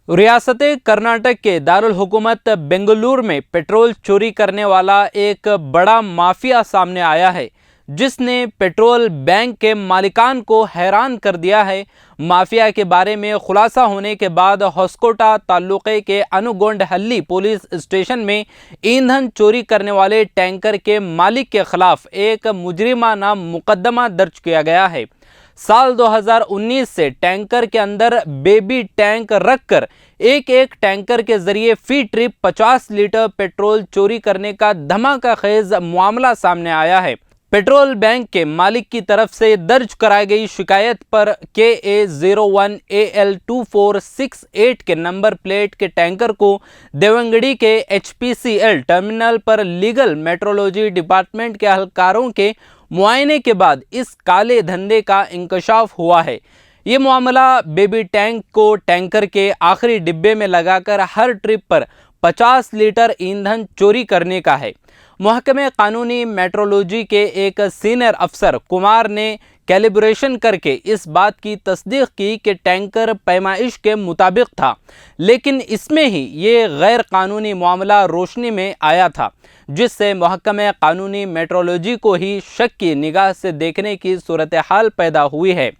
रियासत कर्नाटक के दारुल हुकूमत बेंगलुरु में पेट्रोल चोरी करने वाला एक बड़ा माफिया सामने आया है, जिसने पेट्रोल बैंक के मालिकान को हैरान कर दिया है। माफिया के बारे में खुलासा होने के बाद होस्कोटा तालुके के अनुगोंडहल्ली पुलिस स्टेशन में ईंधन चोरी करने वाले टैंकर के मालिक के खिलाफ एक मुजरिमाना मुकदमा दर्ज किया गया है। साल 2019 से टैंकर के अंदर बेबी टैंक रखकर एक टैंकर के जरिए फी ट्रिप 50 लीटर पेट्रोल चोरी करने का धमाका खेज मामला सामने आया है। पेट्रोल बैंक के मालिक की तरफ से दर्ज कराई गई शिकायत पर KA01AL2468 के नंबर प्लेट के टैंकर को देवंगड़ी के HPCL टर्मिनल पर लीगल मेट्रोलॉजी डिपार्टमेंट के अहलकारों के मुआयने के बाद इस काले धंधे का इंकशाफ हुआ है। ये मामला बेबी टैंक को टैंकर के आखिरी डिब्बे में लगाकर हर ट्रिप पर 50 लीटर ईंधन चोरी करने का है। महकमे कानूनी मेट्रोलॉजी के एक सीनियर अफसर कुमार ने कैलिब्रेशन करके इस बात की तस्दीक की कि टैंकर पैमाइश के मुताबिक था, लेकिन इसमें ही ये गैर कानूनी मामला रोशनी में आया था, जिससे महकमे कानूनी मेट्रोलॉजी को ही शक की निगाह से देखने की सूरत हाल पैदा हुई है।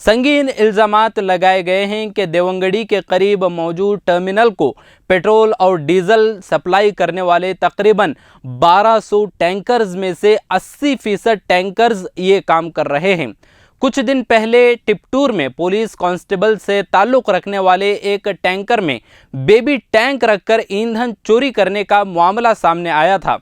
संगीन इल्ज़ामात लगाए गए हैं कि देवंगड़ी के करीब मौजूद टर्मिनल को पेट्रोल और डीजल सप्लाई करने वाले तकरीबन 1200 टैंकर्स में से 80% टैंकर्स ये काम कर रहे हैं। कुछ दिन पहले टिपटूर में पुलिस कांस्टेबल से ताल्लुक़ रखने वाले एक टैंकर में बेबी टैंक रखकर ईंधन चोरी करने का मामला सामने आया था।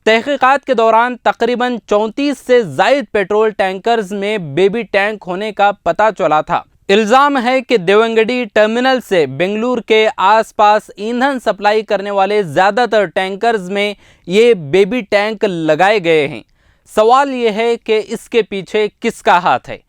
तहकीकात के दौरान तकरीबन 34 से ज़ायद पेट्रोल टैंकर्स में बेबी टैंक होने का पता चला था। इल्ज़ाम है कि देवंगड़ी टर्मिनल से बेंगलुरु के आसपास ईंधन सप्लाई करने वाले ज़्यादातर टैंकर्स में ये बेबी टैंक लगाए गए हैं। सवाल ये है कि इसके पीछे किसका हाथ है।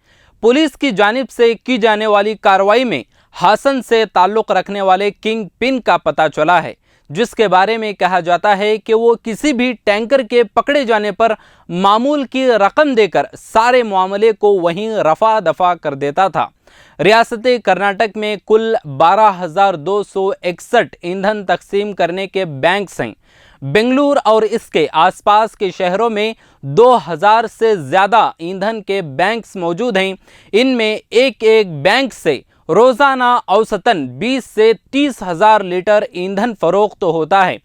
पुलिस की जानिब से की जाने वाली कार्रवाई में हासन से ताल्लुक़ रखने वाले किंग पिन का पता चला है, जिसके बारे में कहा जाता है कि वो किसी भी टैंकर के पकड़े जाने पर मामूल की रकम देकर सारे मामले को वहीं रफा दफा कर देता था। रियासत कर्नाटक में कुल 12,261 ईंधन तकसीम करने के बैंक्स हैं। बेंगलुरु और इसके आसपास के शहरों में 2000 से ज़्यादा ईंधन के बैंक्स मौजूद हैं। इनमें एक बैंक से रोज़ाना औसतन 20 से 30 हज़ार लीटर ईंधन फ़रोख्त होता है।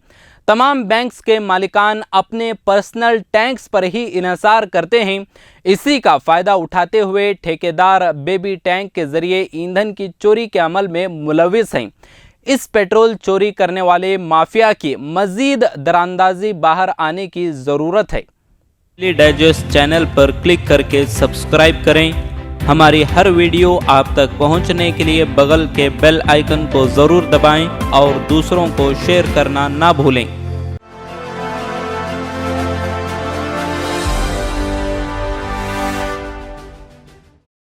तमाम बैंक्स के मालिकान अपने पर्सनल टैंक्स पर ही इन्हिसार करते हैं। इसी का फ़ायदा उठाते हुए ठेकेदार बेबी टैंक के ज़रिए ईंधन की चोरी के अमल में मुलविस हैं। इस पेट्रोल चोरी करने वाले माफिया की मज़ीद दरांदाजी बाहर आने की ज़रूरत है। डेली डाइजेस्ट चैनल पर क्लिक करके सब्सक्राइब करें। हमारी हर वीडियो आप तक पहुंचने के लिए बगल के बेल आइकन को ज़रूर दबाएं और दूसरों को शेयर करना ना भूलें।